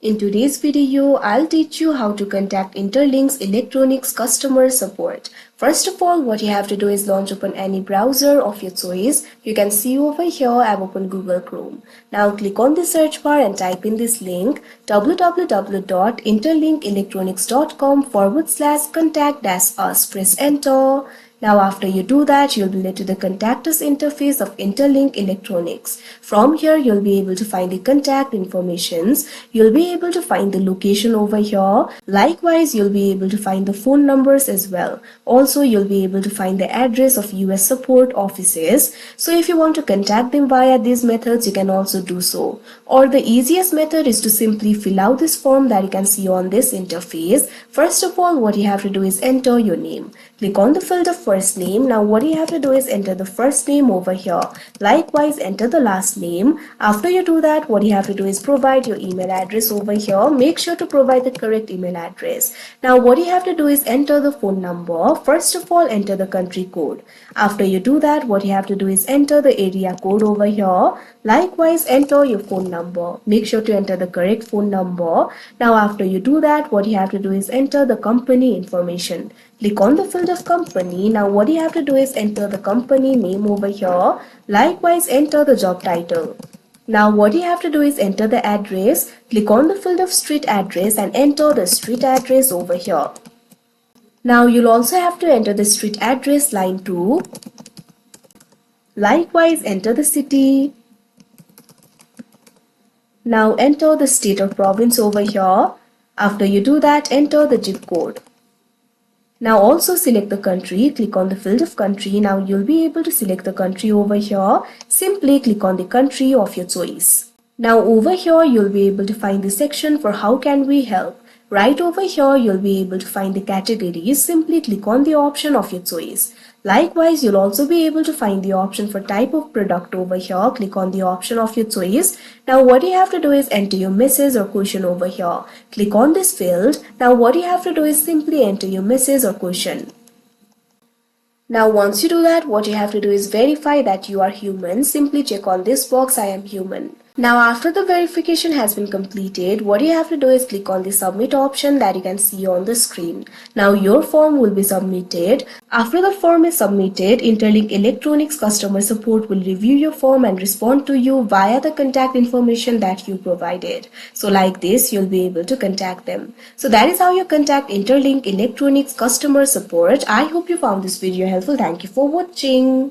In today's video, I'll teach you how to contact Interlink's Electronics customer support. First of all, what you have to do is launch open any browser of your choice. You can see over here I've opened Google Chrome. Now click on the search bar and type in this link www.interlinkelectronics.com/contact-us. Press enter. Now after you do that, you'll be led to the Contact Us interface of Interlink Electronics. From here, you'll be able to find the contact informations. You'll be able to find the location over here. Likewise, you'll be able to find the phone numbers as well. Also, you'll be able to find the address of US support offices. So if you want to contact them via these methods, you can also do so. Or the easiest method is to simply fill out this form that you can see on this interface. First of all, what you have to do is enter your name. Click on the field of first name. Now what you have to do is enter the first name over here. Likewise, enter the last name. After you do that, what you have to do is provide your email address over here. Make sure to provide the correct email address. Now what you have to do is enter the phone number. First of all, enter the country code. After you do that, what you have to do is enter the area code over here. Likewise, enter your phone number. Make sure to enter the correct phone number. Now after you do that, what you have to do is enter the company information. Click on the field of company. Now what you have to do is enter the company name over here. Likewise, enter the job title. Now what you have to do is enter the address. Click on the field of street address and enter the street address over here. Now you'll also have to enter the street address line 2. Likewise, enter the city. Now enter the state or province over here. After you do that, enter the zip code. Now also select the country. Click on the field of country. Now you'll be able to select the country over here. Simply click on the country of your choice. Now over here you'll be able to find the section for how can we help. Right over here you'll be able to find the categories. Simply click on the option of your choice. Likewise, you'll also be able to find the option for type of product over here. Click on the option of your choice. Now what you have to do is enter your message or question over here. Click on this field. Now what you have to do is simply enter your message or question. Now once you do that, what you have to do is verify that you are human. Simply check on this box, I am human. Now after the verification has been completed, what you have to do is click on the submit option that you can see on the screen. Now your form will be submitted. After the form is submitted, Interlink Electronics customer support will review your form and respond to you via the contact information that you provided. So like this, you'll be able to contact them. So that is how you contact Interlink Electronics customer support. I hope you found this video helpful. Thank you for watching.